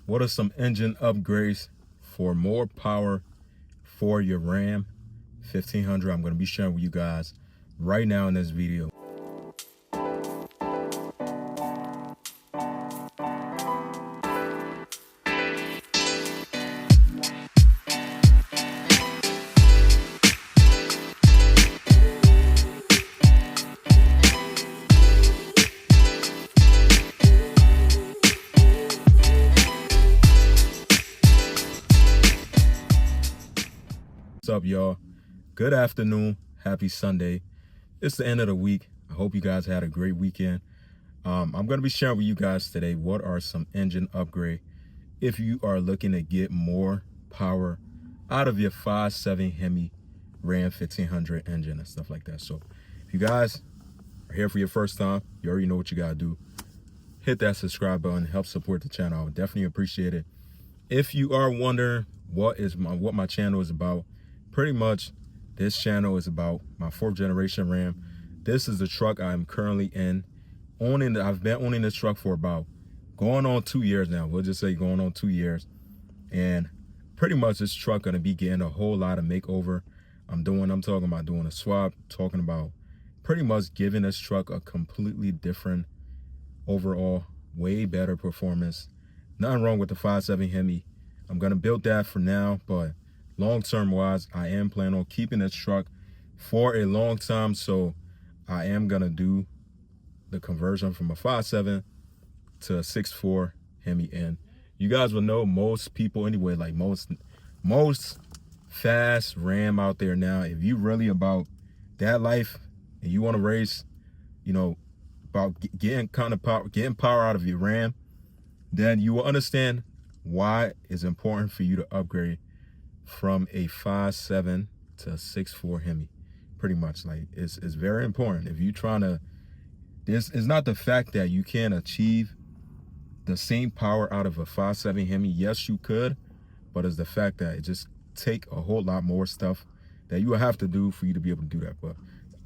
What are some engine upgrades for more power for your Ram 1500? I'm going to be sharing with you guys right now in this video. What's up, y'all? Good afternoon. Happy Sunday. It's the end of the week. I hope you guys had a great weekend. I'm going to be sharing with you guys today what are some engine upgrade if you are looking to get more power out of your 5.7 Hemi Ram 1500 engine and stuff like that. So if you guys are here for your first time, you already know what you got to do. Hit that subscribe button, help support the channel. I would definitely appreciate it. If you are wondering what my channel is about, pretty much this channel is about my 4th generation Ram. This is the truck I'm currently in. I've been owning this truck for about going on 2 years now. We'll just say going on 2 years. And pretty much this truck gonna be getting a whole lot of makeover. I'm talking about doing a swap, talking about pretty much giving this truck a completely different overall, way better performance. Nothing wrong with the 5.7 Hemi. I'm gonna build that for now, but long-term wise, I am planning on keeping this truck for a long time. So I am gonna do the conversion from a 5.7 to a 6.4 Hemi. And you guys will know, most people anyway, like most fast Ram out there now, if you really about that life and you want to race, you know, about getting power out of your Ram, then you will understand why it's important for you to upgrade from a 5.7 to a 6.4 Hemi. Pretty much, like, it's very important. If you're trying to, this is not the fact that you can't achieve the same power out of a 5.7 Hemi. Yes, you could, but it's the fact that it just take a whole lot more stuff that you will have to do for you to be able to do that. But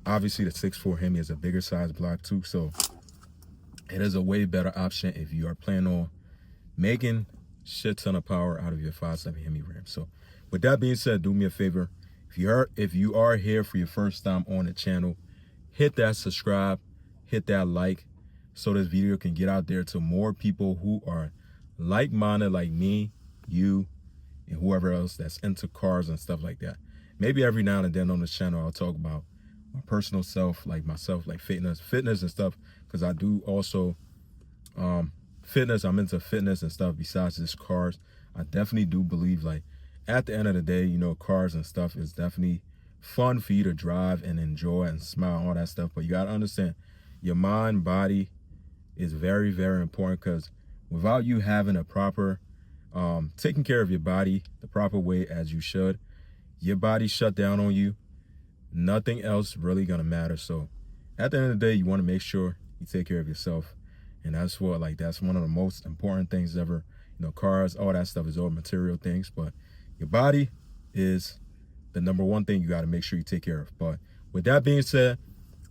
obviously the 6.4 Hemi is a bigger size block too, so it is a way better option if you are planning on making shit ton of power out of your 5.7 Hemi Ram. So with that being said, do me a favor. If you are here for your first time on the channel, hit that subscribe, hit that like, so this video can get out there to more people who are like-minded like me, you, and whoever else that's into cars and stuff like that. Maybe every now and then on this channel I'll talk about my personal self, like fitness and stuff, because I do also fitness. I'm into fitness and stuff besides just cars. I definitely do believe, like, at the end of the day, you know, cars and stuff is definitely fun for you to drive and enjoy and smile, all that stuff. But you got to understand, your mind, body is very, very important, because without you having a proper, taking care of your body the proper way as you should, your body shut down on you. Nothing else really going to matter. So at the end of the day, you want to make sure you take care of yourself. And that's what, like, that's one of the most important things ever. You know, cars, all that stuff is all material things, but your body is the number one thing you got to make sure you take care of. But with that being said,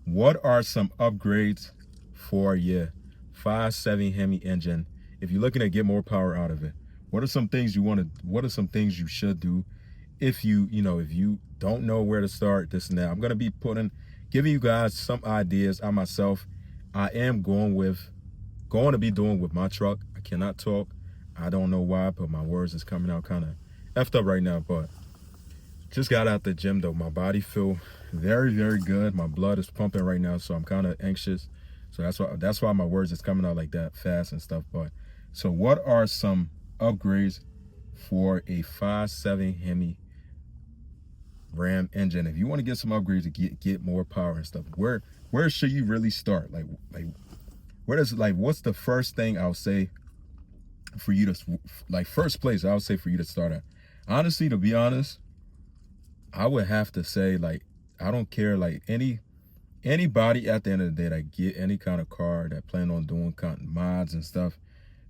what are some upgrades for your 5.7 Hemi engine if you're looking to get more power out of it? What are some things what are some things you should do if you don't know where to start, this and that? I'm going to be giving you guys some ideas. I myself, I am going to be doing with my truck. I cannot talk. I don't know why, but my words is coming out kind of effed up right now. But just got out the gym though. My body feel very, very good. My blood is pumping right now, so I'm kind of anxious. So that's why my words is coming out like that fast and stuff. But so what are some upgrades for a 5.7 Hemi Ram engine? If you want to get some upgrades to get more power and stuff, where should you really start? Like what's the first thing I'll say for you to, like, first place I would say for you to start at? Honestly, to be honest, I would have to say, like, I don't care, like, anybody at the end of the day that get any kind of car that plan on doing mods and stuff,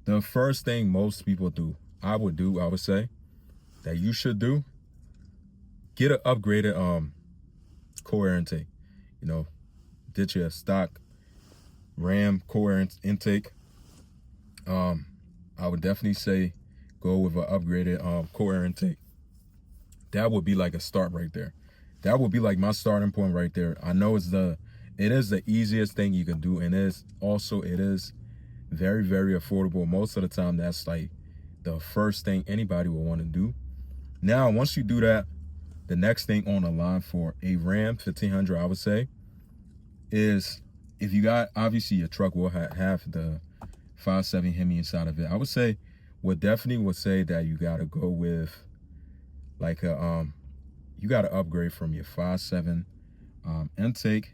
the first thing most people do, I would say that you should do, get an upgraded core air intake. You know, ditch your stock Ram core air intake. I would definitely say go with an upgraded core air intake. That would be like a start right there. That would be like my starting point right there. I know it is the easiest thing you can do, and it is very, very affordable. Most of the time, that's like the first thing anybody will want to do. Now, once you do that, the next thing on the line for a Ram 1500, I would say, is if you got, obviously your truck will have the 5.7 Hemi inside of it. I would definitely say that you got to go with like you got to upgrade from your 5.7 intake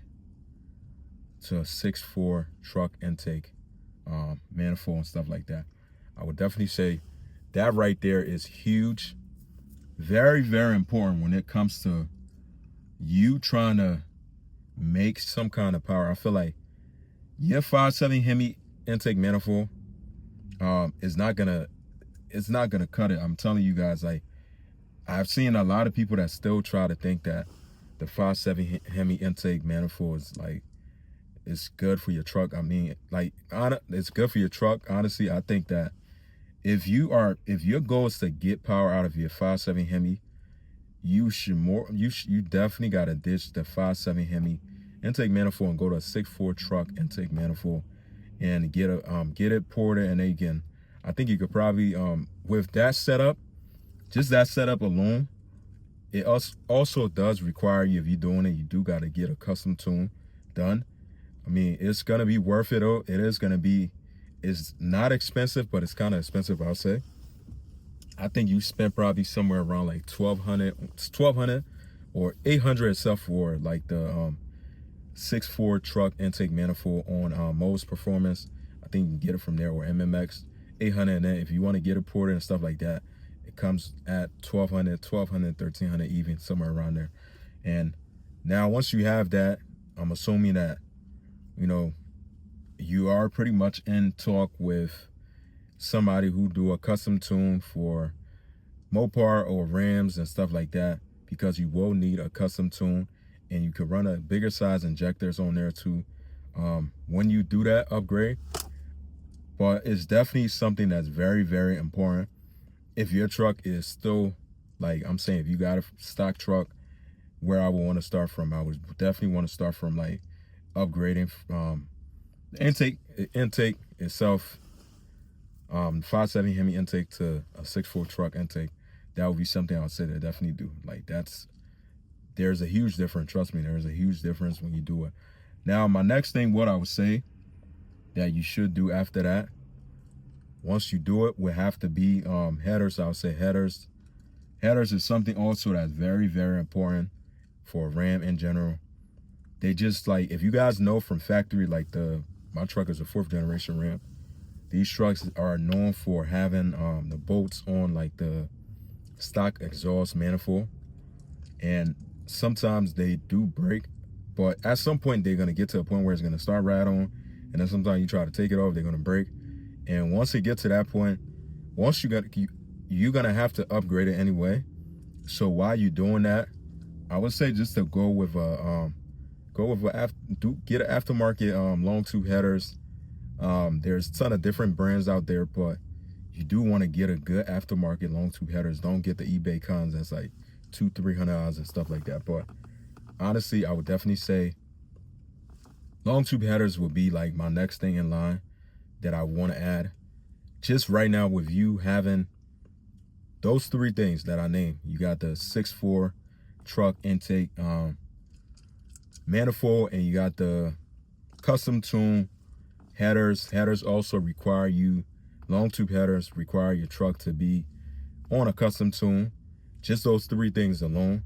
to a 6.4 truck intake manifold and stuff like that. I would definitely say that right there is huge. Very, very important when it comes to you trying to make some kind of power. I feel like your 5.7 Hemi intake manifold is not gonna cut it. I'm telling you guys, like, I've seen a lot of people that still try to think that the 5.7 Hemi intake manifold is like, it's good for your truck. I mean, like, it's good for your truck. Honestly, I think that if your goal is to get power out of your 5.7 Hemi, you definitely gotta ditch the 5.7 Hemi intake manifold and go to a 6.4 truck intake manifold and get it ported. And again, I think you could probably with that setup, just that setup alone, it also does require you, if you're doing it, you do got to get a custom tune done. I mean, it's going to be worth it, though. It's not expensive, but it's kind of expensive, I'll say. I think you spent probably somewhere around like $1,200 or $800 itself for like the 6.4 truck intake manifold on Mo's Performance. I think you can get it from there, or MMX. $800, and then if you want to get it ported and stuff like that, it comes at $1,200, $1,300, even, somewhere around there. And now once you have that, I'm assuming that, you know, you are pretty much in talk with somebody who do a custom tune for Mopar or Rams and stuff like that, because you will need a custom tune, and you could run a bigger size injectors on there too when you do that upgrade. But it's definitely something that's very, very important. If your truck is still, like I'm saying, if you got a stock truck, where I would want to start from, I would definitely want to start from like upgrading the intake itself, 5.7 Hemi intake to a 6.4 truck intake. That would be something I would say to definitely do. Like, there's a huge difference. Trust me, there's a huge difference when you do it. Now, my next thing, what I would say that you should do after that, once you do it, would have to be headers. I would say headers. Headers is something also that's very, very important for a Ram in general. They just, like, if you guys know from factory, like my truck is a 4th generation Ram. These trucks are known for having the bolts on like the stock exhaust manifold, and sometimes they do break, but at some point they're gonna get to a point where it's gonna start rattling, and then sometimes you try to take it off, they're gonna break. And once it gets to that point, you're gonna have to upgrade it anyway. So while you're doing that, I would say just to get an aftermarket long tube headers. There's a ton of different brands out there, but you do want to get a good aftermarket long tube headers. Don't get the eBay cons that's like $200-$300 and stuff like that. But honestly, I would definitely say long tube headers would be like my next thing in line that I want to add. Just right now, with you having those 3 things that I named, you got the 6.4 truck intake manifold, and you got the custom tune headers. Headers also require long tube headers require your truck to be on a custom tune. Just those 3 things alone,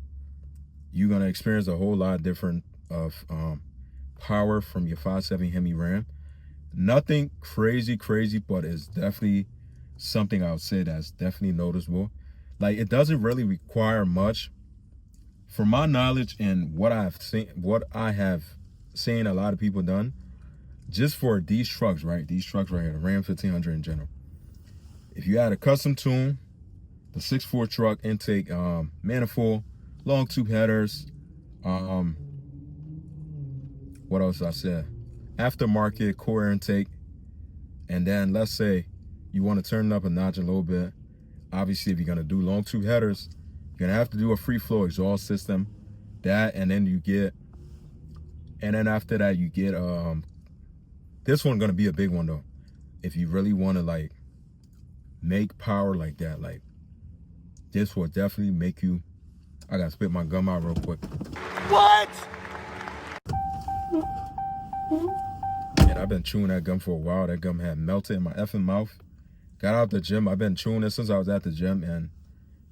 you're gonna experience a whole lot different of power from your 5.7 Hemi Ram. Nothing crazy, but it's definitely something I would say that's definitely noticeable. Like, it doesn't really require much. From my knowledge and what I have seen a lot of people done, just for these trucks, right? These trucks right here, the Ram 1500 in general. If you add a custom tune, the 6.4 truck intake manifold, long tube headers, what else I said? Aftermarket core air intake, and then let's say you want to turn it up a notch a little bit, Obviously, if you're gonna do long tube headers, you're gonna have to do a free flow exhaust system. That, and then after that you get this one gonna be a big one though. If you really want to like make power like that, like this will definitely make you. I gotta spit my gum out real quick. What? And I've been chewing that gum for a while. That gum had melted in my effing mouth. Got out the gym. I've been chewing it since I was at the gym, and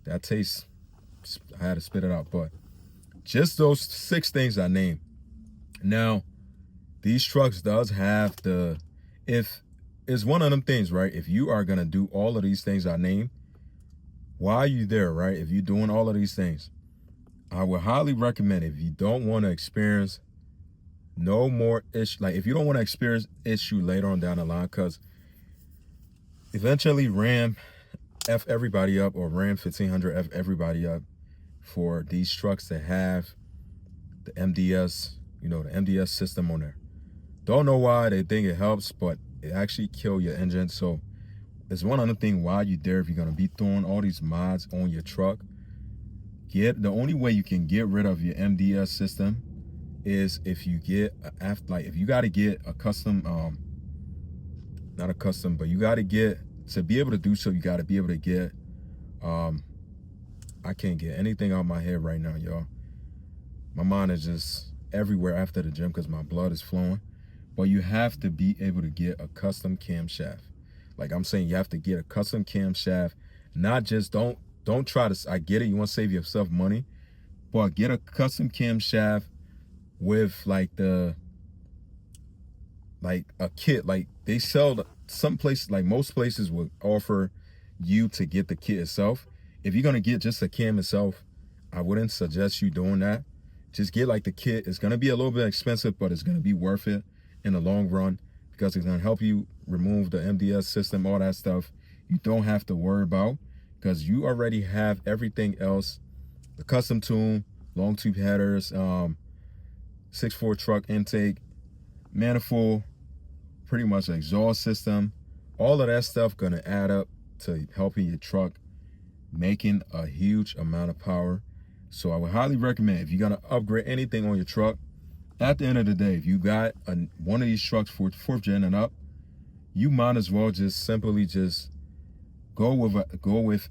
that taste, I had to spit it out. But just those 6 things I named. Now, these trucks does have if it's one of them things, right? If you are gonna do all of these things I named, while are you there, right? If you're doing all of these things, I would highly recommend, if you don't want to experience no more issue, like if you don't want to experience issue later on down the line, because eventually Ram F everybody up, or Ram 1500 F everybody up for these trucks to have the MDS, the MDS system on there. Don't know why they think it helps, but it actually kill your engine. So it's one other thing while you're there, if you're gonna be throwing all these mods on your truck, the only way you can get rid of your MDS system is if you get if you got to get a custom, not a custom, but you got to get, to be able to do so, you got to be able to get I can't get anything out of my head right now, y'all. My mind is just everywhere after the gym because my blood is flowing. But you have to be able to get a custom camshaft. Like I'm saying, you have to get a custom camshaft. Not just, don't try to, I get it, you want to save yourself money, but get a custom camshaft with like a kit. Like they sell, some places, like most places will offer you to get the kit itself. If you're going to get just the cam itself, I wouldn't suggest you doing that. Just get like the kit. It's going to be a little bit expensive, but it's going to be worth it in the long run because it's going to help you remove the MDS system, all that stuff you don't have to worry about because you already have everything else. The custom tune, long tube headers, 6.4 truck intake, manifold, pretty much exhaust system. All of that stuff going to add up to helping your truck making a huge amount of power. So I would highly recommend, if you're going to upgrade anything on your truck, at the end of the day, if you got one of these trucks for 4th gen and up, you might as well just simply just go with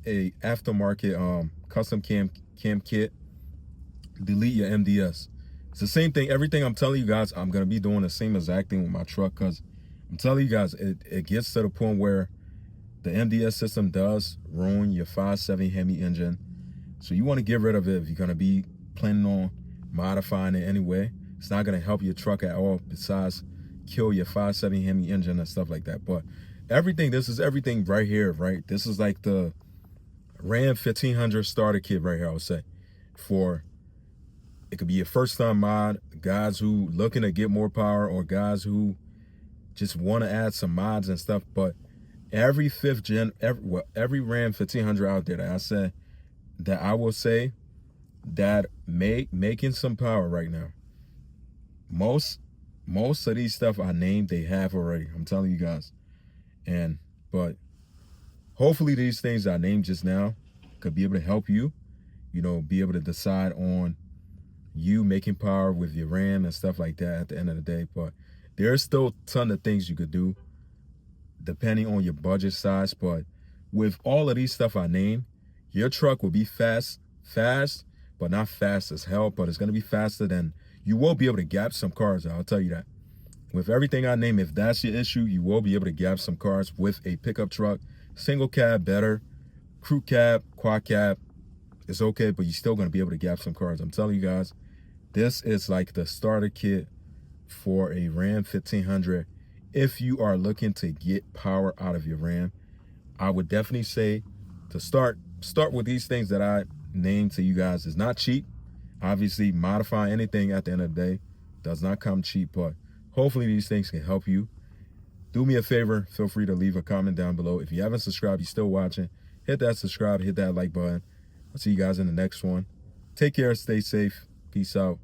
a aftermarket custom cam kit. Delete your MDS. It's the same thing. Everything I'm telling you guys, I'm gonna be doing the same exact thing with my truck because I'm telling you guys, it gets to the point where the MDS system does ruin your 5.7 Hemi engine. So you want to get rid of it if you're gonna be planning on modifying it anyway. It's not gonna help your truck at all besides kill your 5.7 Hemi engine and stuff like that. But everything, this is everything right here, right? This is like the Ram 1500 starter kit right here, I would say. For, it could be your first time mod, guys who looking to get more power, or guys who just want to add some mods and stuff. But every 5th gen, every Ram 1500 out there that I said, that I will say that making some power right now. Most of these stuff I named, they have already. I'm telling you guys. But hopefully these things I named just now could be able to help you, be able to decide on you making power with your RAM and stuff like that at the end of the day. But there's still a ton of things you could do depending on your budget size. But with all of these stuff I named, your truck will be fast, but not fast as hell, but it's going to be faster than, you will be able to gap some cars, I'll tell you that. With everything I name, if that's your issue, you will be able to gap some cars with a pickup truck. Single cab, better. Crew cab, quad cab, it's okay, but you're still going to be able to gap some cars. I'm telling you guys, this is like the starter kit for a Ram 1500. If you are looking to get power out of your Ram, I would definitely say to start with these things that I named to you guys. It's not cheap. Obviously, modify anything at the end of the day does not come cheap, but hopefully these things can help you. Do me a favor, feel free to leave a comment down below. If you haven't subscribed, you're still watching, hit that subscribe, hit that like button. I'll see you guys in the next one. Take care, stay safe, peace out.